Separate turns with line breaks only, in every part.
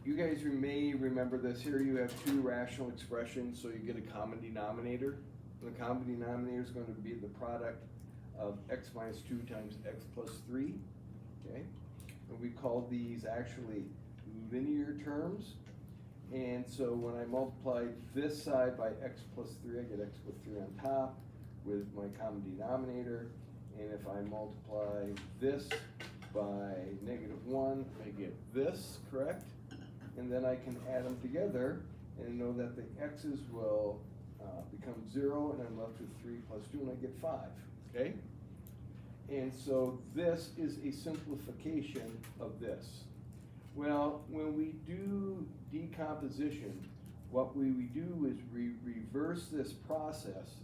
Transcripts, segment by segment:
you guys may remember this. Here you have two rational expressions, so you get a common denominator. The common denominator is going to be the product of x minus 2 times x plus 3, okay? And we call these actually linear terms. And so when I multiply this side by x plus 3, I get x plus 3 on top with my common denominator. And if I multiply this by -1, I get this, correct? And then I can add them together and know that the x's will become 0, and I'm left with 3 plus 2, and I get 5, okay? And so this is a simplification of this. Well, when we do decomposition, what we do is reverse this process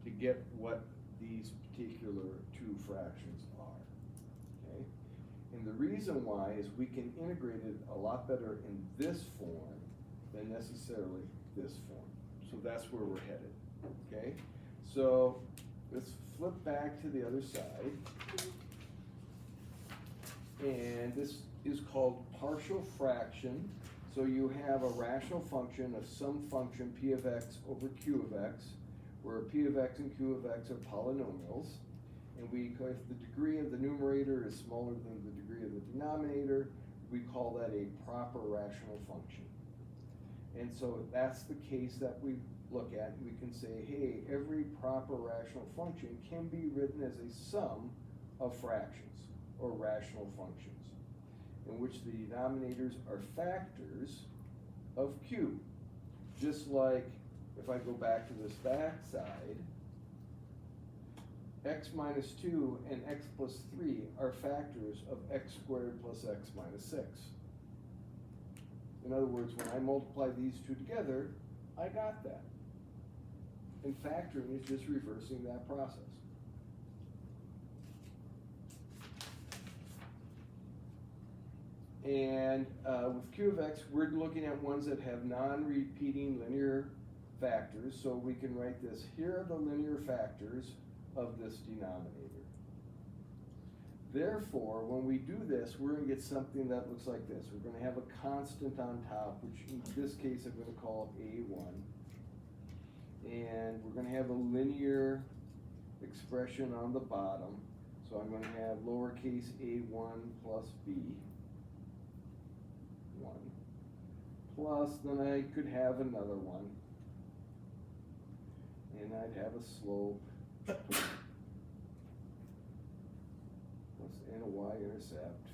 to get what these particular two fractions are, okay? And the reason why is we can integrate it a lot better in this form than necessarily this form. So that's where we're headed, okay? So let's flip back to the other side. And this is called partial fraction. So you have a rational function of some function p of x over q of x, where p of x and q of x are polynomials. And if the degree of the numerator is smaller than the degree of the denominator, we call that a proper rational function. And so that's the case that we look at. We can say, hey, every proper rational function can be written as a sum of fractions or rational functions, in which the denominators are factors of q. Just like if I go back to this back side, x minus 2 and x plus 3 are factors of x squared plus x minus 6. In other words, when I multiply these two together, I got that. And factoring is just reversing that process. And with q of x, we're looking at ones that have non-repeating linear factors. So we can write this, here are the linear factors of this denominator. Therefore, when we do this, we're going to get something that looks like this. We're going to have a constant on top, which in this case I'm going to call A1. And we're going to have a linear expression on the bottom. So I'm going to have lowercase a1 plus b, 1. Plus, then I could have another one. And I'd have a slope. And a y-intercept,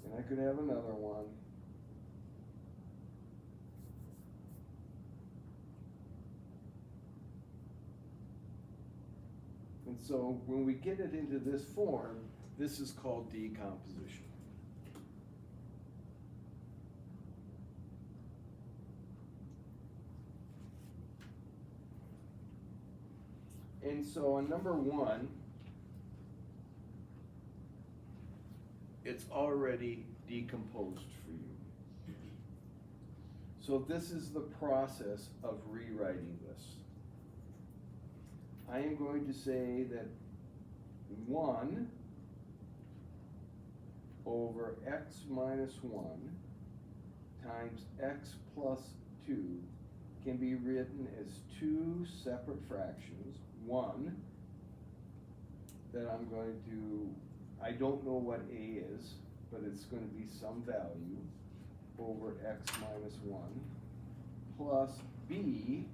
and I could have another one, and so when we get it into this form, this is called decomposition. And so on number 1, it's already decomposed for you. So this is the process of rewriting this. I am going to say that 1 over x minus 1 times x plus 2 can be written as two separate fractions. One that I'm going to, I don't know what a is, but it's going to be some value over x minus 1 plus b,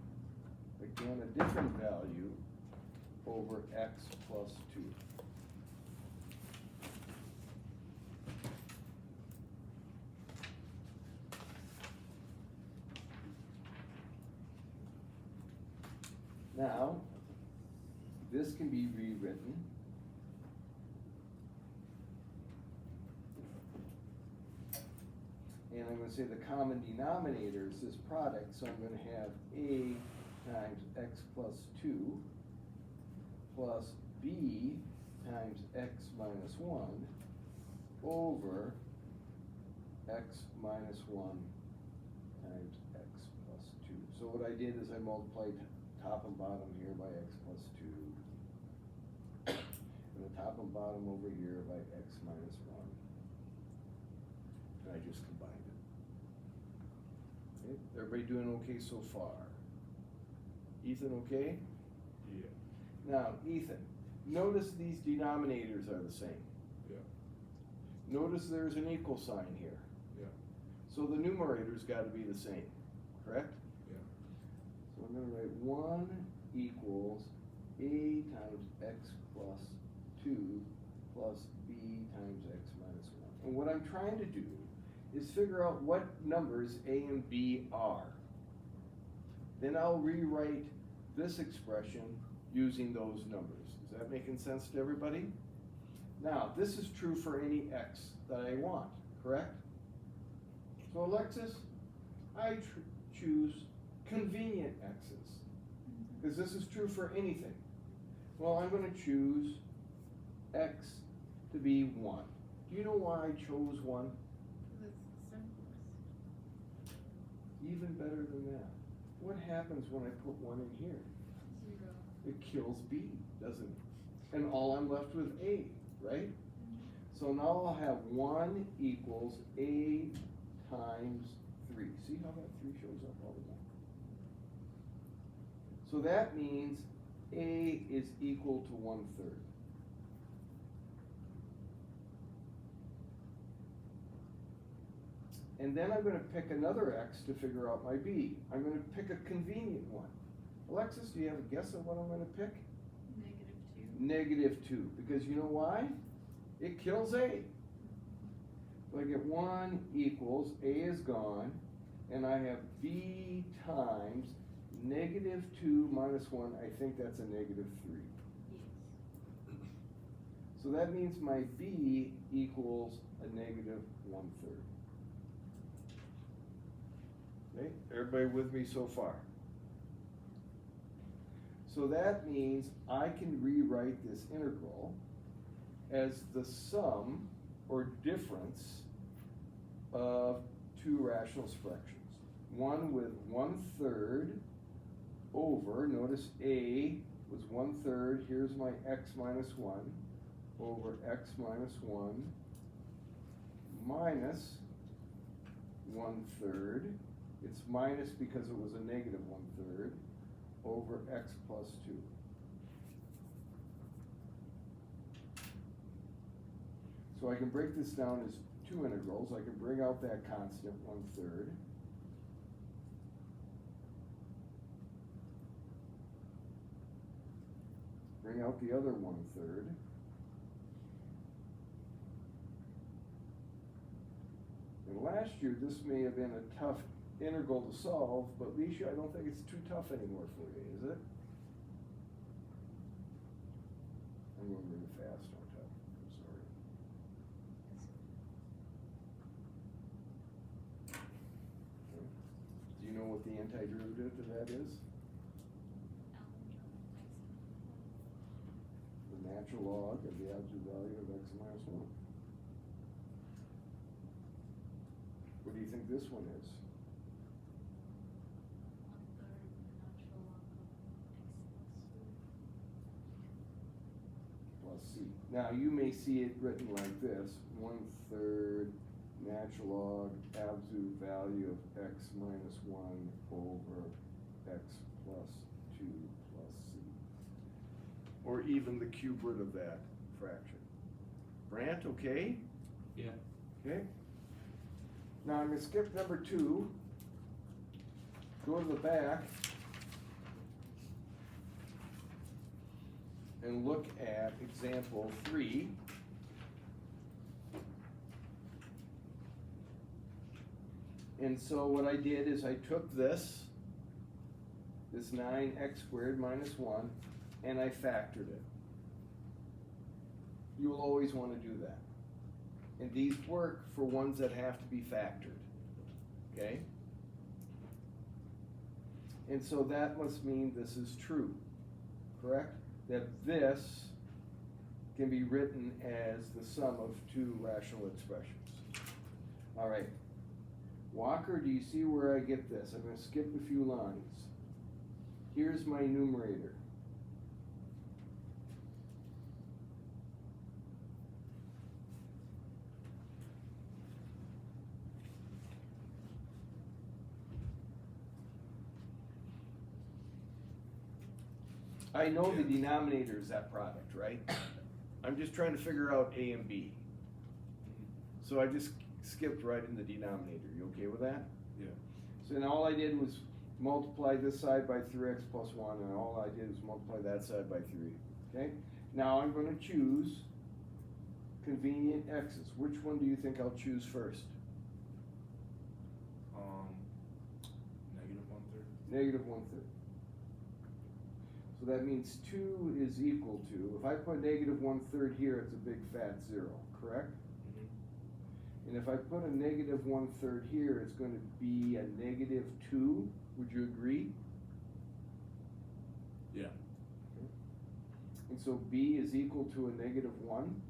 again a different value, over x plus 2. Now, this can be rewritten and I'm going to say the common denominator is this product, so I'm going to have a times x plus 2 plus b times x minus 1 over x minus 1 times x plus 2. So what I did is I multiplied top and bottom here by x plus 2, and the top and bottom over here by x minus 1. And I just combined it. Okay, everybody doing okay so far? Ethan, okay?
Yeah.
Now, Ethan, notice these denominators are the same.
Yeah.
Notice there's an equal sign here.
Yeah.
So the numerator's gotta be the same, correct?
Yeah.
So I'm gonna write 1 equals a times x plus 2 plus b times x minus 1. And what I'm trying to do is figure out what numbers a and b are. Then I'll rewrite this expression using those numbers. Is that making sense to everybody? Now, this is true for any x that I want, correct? So Alexis, I choose convenient x's, because this is true for anything. Well, I'm going to choose x to be 1. Do you know why I chose 1?
Because it's the simplest.
Even better than that. What happens when I put 1 in here?
0.
It kills b, doesn't it? And all I'm left with a, right? So now I'll have 1 equals a times 3. See how that 3 shows up all the time? So that means a is equal to 1/3. And then I'm going to pick another x to figure out my b. I'm going to pick a convenient one. Alexis, do you have a guess at what I'm going to pick?
-2.
-2, because you know why? It kills a. So I get 1 equals, a is gone, and I have b times -2 minus 1, I think that's a -3.
Yes.
So that means my b equals a -1/3. Okay, everybody with me so far? So that means I can rewrite this integral as the sum or difference of two rational fractions. One with 1/3 over, notice a was 1/3, here's my x minus 1, over x minus 1 minus 1/3. It's minus because it was a -1/3 over x plus 2. So I can break this down as two integrals. I can bring out that constant 1/3. Bring out the other 1/3. And last year, this may have been a tough integral to solve, but Leisha, I don't think it's too tough anymore for you, is it? I'm going really fast, aren't I? I'm sorry. Okay. Do you know what the antiderivative to that is? The natural log of the absolute value of x minus 1. What do you think this one is?
1/3 natural log of x plus 3.
Plus c. Now you may see it written like this: 1/3 natural log absolute value of x minus 1 over x plus 2 plus c. Or even the cube root of that fraction. Brant, okay?
Yeah.
Okay. Now I'm going to skip number 2, go to the back, and look at example 3. And so what I did is I took this 9x squared minus 1, and I factored it. You will always want to do that. And these work for ones that have to be factored, okay? And so that must mean this is true, correct? That this can be written as the sum of two rational expressions. All right. Walker, do you see where I get this? I'm going to skip a few lines. Here's my numerator. I know the
Yeah.
denominator is that product, right? I'm just trying to figure out A and B. So I just skipped right in the denominator. You okay with that?
Yeah.
So then all I did was multiply this side by 3x plus 1, and all I did was multiply that side by 3. Okay? Now I'm going to choose convenient x's. Which one do you think I'll choose first?
Negative 1/3.
Negative 1/3. So that means 2 is equal to, if I put negative 1/3 here, it's a big fat 0, correct? And if I put a negative 1/3 here, it's going to be a negative 2. Would you agree?
Yeah.
And so b is equal to a negative 1.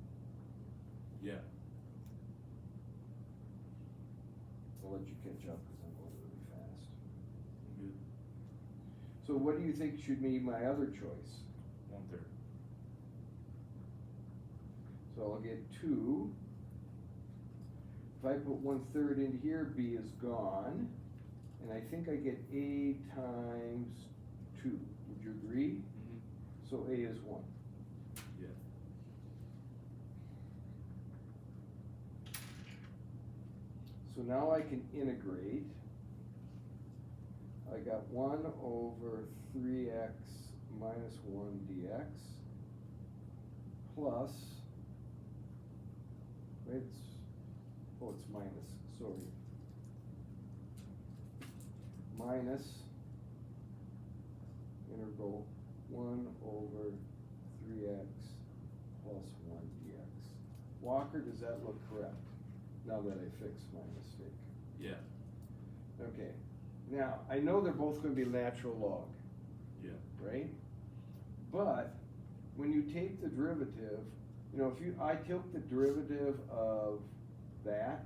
Yeah.
I'll let you catch up because I'm going really fast.
Good.
So what do you think should be my other choice?
1/3.
So I'll get 2. If I put 1/3 into here, b is gone. And I think I get a times 2. Would you agree? So a is 1.
Yeah.
So now I can integrate. I got 1 over 3x minus 1 dx plus, wait, it's minus, sorry. Minus integral 1 over 3x plus 1 dx. Walker, does that look correct? Now that I fixed my mistake.
Yeah.
Okay, now, I know they're both gonna be natural log,
Yeah.
right? But, when you take the derivative, you know, I took the derivative of that,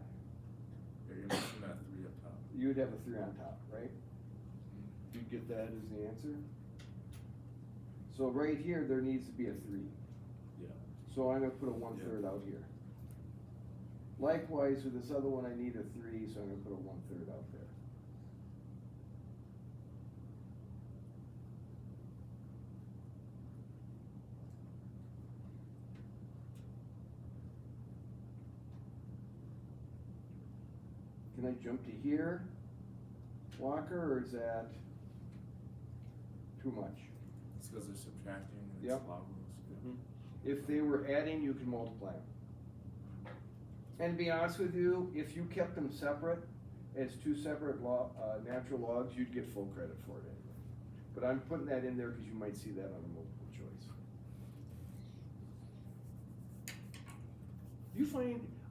Yeah, you're missing that 3 up top.
you'd have a 3 on top, right? You'd get that as the answer? So right here, there needs to be a 3.
Yeah.
So I'm gonna put a 1/3 out here. Likewise, with this other one, I need a 3, so I'm gonna put a 1/3 out there. Can I jump to here, Walker, or is that too much?
It's because they're subtracting and
Yep.
it's log rules.
If they were adding, you can multiply them. And to be honest with you, if you kept them separate, as 2 separate natural logs, you'd get full credit for it anyway. But I'm putting that in there because you might see that on a multiple choice.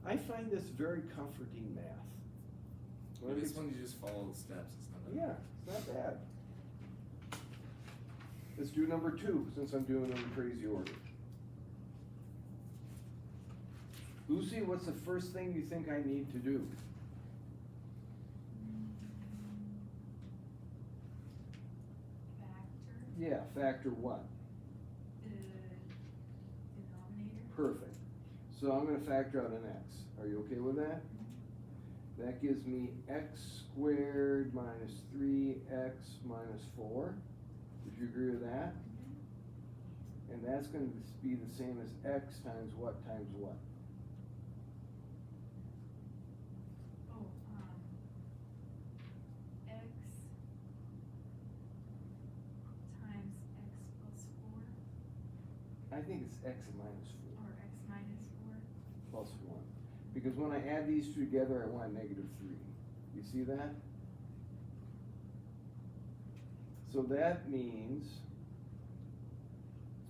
I find this very comforting math.
Yeah. This one you just follow the steps. It's not.
Yeah, it's not bad. Let's do number 2, since I'm doing them in crazy order. Lucy, what's the first thing you think I need to do?
Factor
Yeah, factor what?
the denominator.
Perfect. So I'm gonna factor out an x. Are you okay with that? That gives me x squared minus 3x minus 4. Would you agree with that? And that's gonna be the same as x times what times what?
Oh, x times x plus 4,
I think it's x minus 4
or x minus 4.
plus 1. Because when I add these two together, I want negative 3. You see that? So that means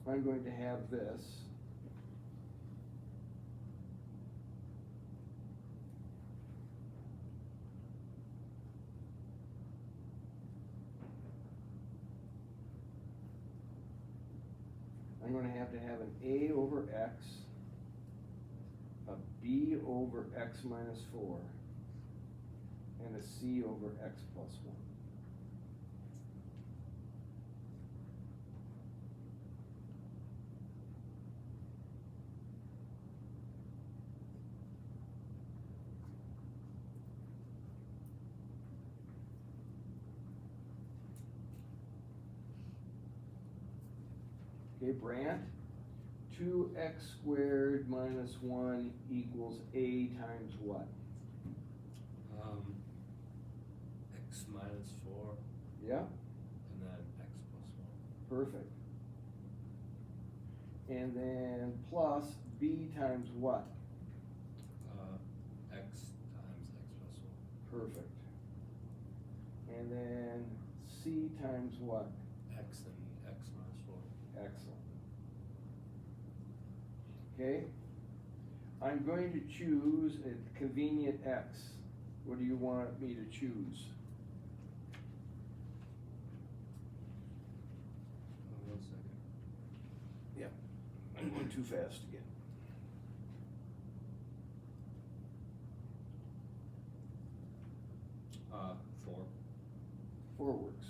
I'm going to have this. I'm going to have an a over x, a b over x minus 4, and a c over x plus 1. Okay, Brandt, two x squared minus one equals a times what?
X minus 4,
Yeah,
and then x plus 1.
perfect. And then plus b times what?
X times x plus
Perfect. And then c times what?
1. X and x minus 4.
Excellent. Okay, I'm going to choose a convenient x. What do you want me to choose?
1 second.
Yep, I'm going too fast again.
Uh, 4.
4 works.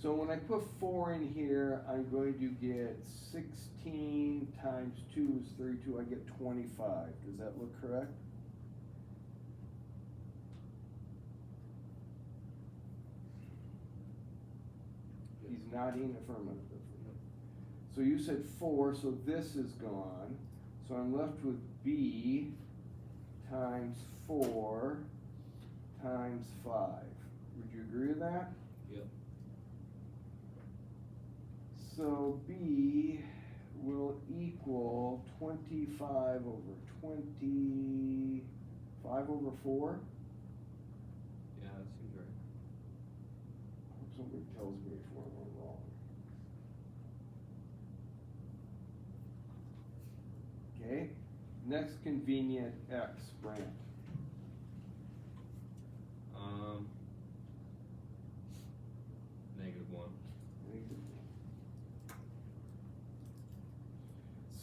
So when I put 4 in here, I'm going to get 16 times 2 is 32, I get 25. Does that look correct? He's nodding affirmatively. So you said 4, so this is gone. So I'm left with b times 4 times 5. Would you agree with that?
Yep.
So b will equal 25 over 25 over 4.
Yeah, that seems right.
I hope somebody tells me if I'm wrong. Okay, next convenient x, Brandt.
-1.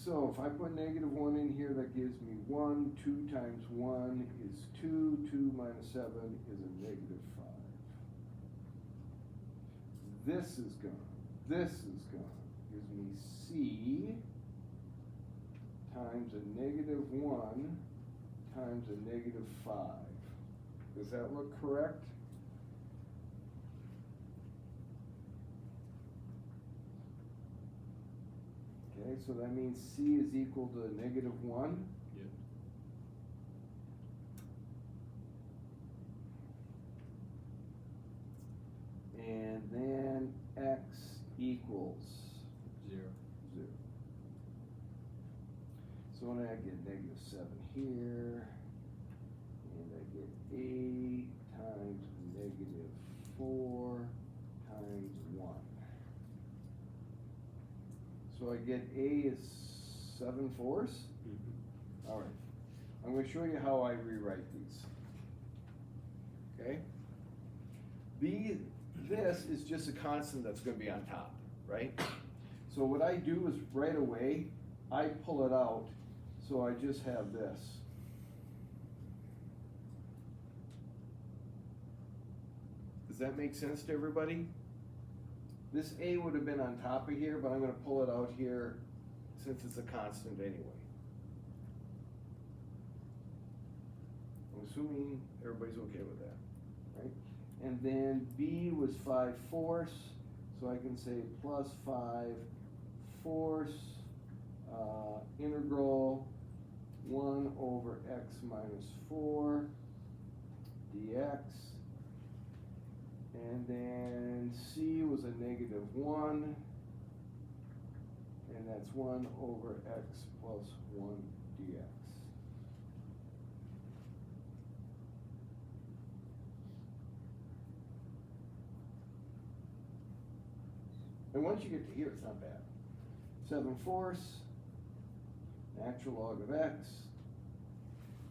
So if I put -1 in here, that gives me 1, 2 times 1 is 2, 2 minus 7 is a -5. This is gone, this is gone, gives me c times a -1 times a -5. Does that look correct? Okay, so that means c is equal to -1.
Yep.
And then x equals
0.
0. So when I get -7 here, and I get a times -4 times 1. So I get a is 7/4. All right, I'm going to show you how I rewrite these. Okay? This is just a constant that's going to be on top, right? So what I do is right away, I pull it out, so I just have this. Does that make sense to everybody? This a would have been on top of here, but I'm going to pull it out here since it's a constant anyway. I'm assuming everybody's okay with that, right? And then b was 5/4, so I can say plus 5/4 integral 1 over x minus 4 dx. And then c was a -1, and that's 1 over x plus 1 dx. And once you get to here, it's not bad. 7/4, natural log of x,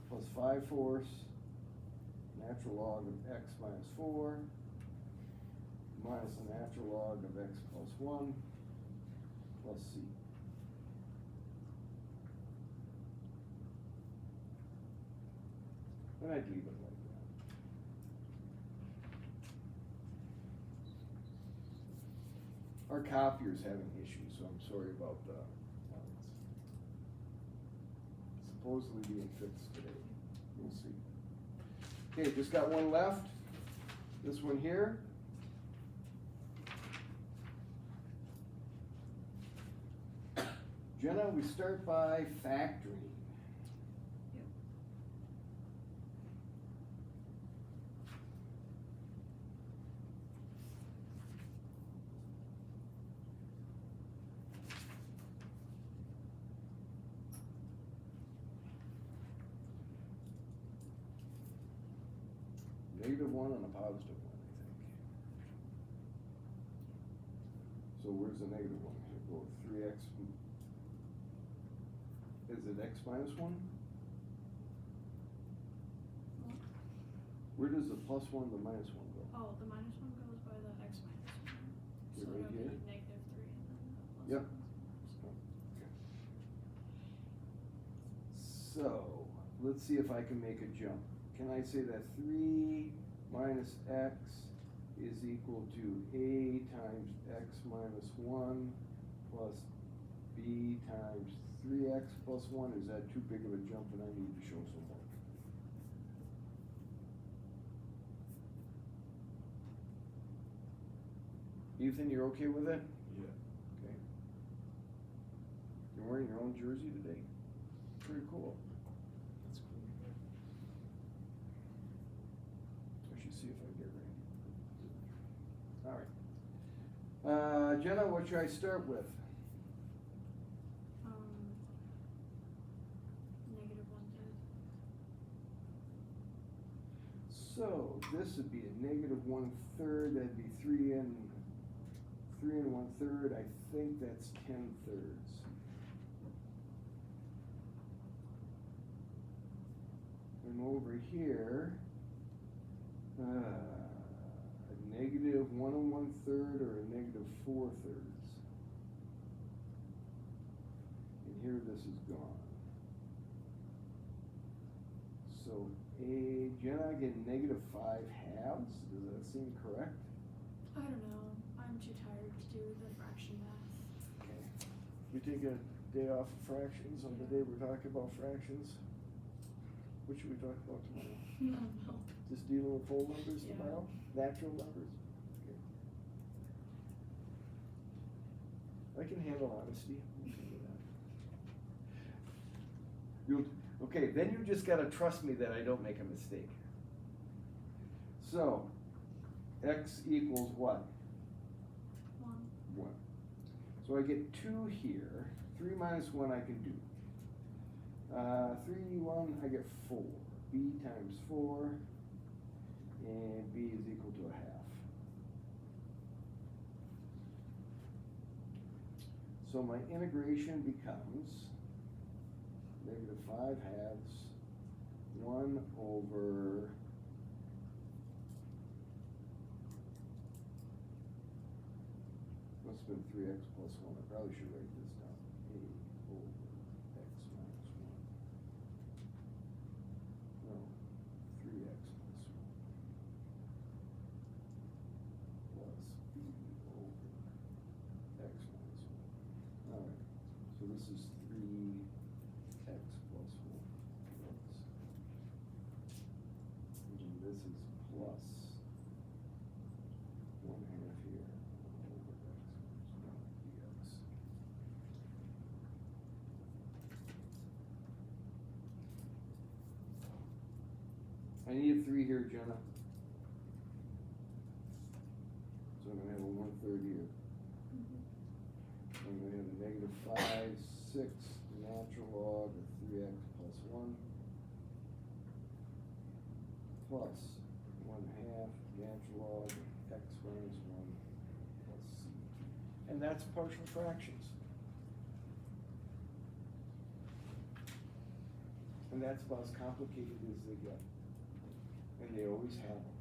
plus 5/4, natural log of x minus 4, minus the natural log of x plus 1, plus c. And I'd leave it like that. Our copier's having issues, so I'm sorry about that. It's supposedly being fixed today. We'll see. Okay, just got one left. This one here. Jenna, we start by factoring.
Yep.
-1 and a +1, I think. So where's the -1? Here, go 3x. Is it x minus 1? Where does the +1, the -1 go?
Oh, the minus one goes by the x minus one. So
Right
it'll be
here?
-3 and then the plus
Yep.
one.
So, let's see if I can make a jump. Can I say that 3 minus x is equal to a times x minus 1 plus b times 3x plus 1? Is that too big of a jump and I need to show some more? Ethan, you're okay with it?
Yeah.
Okay. You're wearing your own jersey today? Pretty cool.
That's cool.
I should see if I can get ready. Alright. Jenna, what should I start with?
-1/3.
So, this would be a -1/3, that'd be 3 and 1/3, I think that's 10/3. And over here, a -1 and 1/3 or a -4/3. And here this is gone. So, Jenna, I get -5/2. Does that seem correct?
I don't know. I'm too tired to do the fraction math.
Okay. We take a day off of fractions on the day we're talking about fractions? What should we talk about tomorrow?
I don't know.
Just dealing with whole numbers
Yeah.
tomorrow? Natural numbers? Okay. I can handle honesty. I'm okay with that. Okay, then you just gotta trust me that I don't make a mistake. So, x equals what?
1.
1. So I get 2 here. 3 minus 1 I can do. 3, 1, I get 4. B times 4, and B is equal to 1/2. So my integration becomes -5/2, 1 over must have been 3x plus 1. I probably should write this down. A over x minus 1. No, 3x plus 1. Plus b over x minus 1. Alright, so this is 3x plus 1 plus. And this is plus 1/2 here over x minus 1 dx. I need a 3 here, Jenna. So I'm gonna have a 1/3 here. I'm gonna have a -5/6 natural log of 3x plus 1 plus 1/2 natural log of x minus 1 plus c. And that's partial fractions. And that's about as complicated as they get. And they always have them.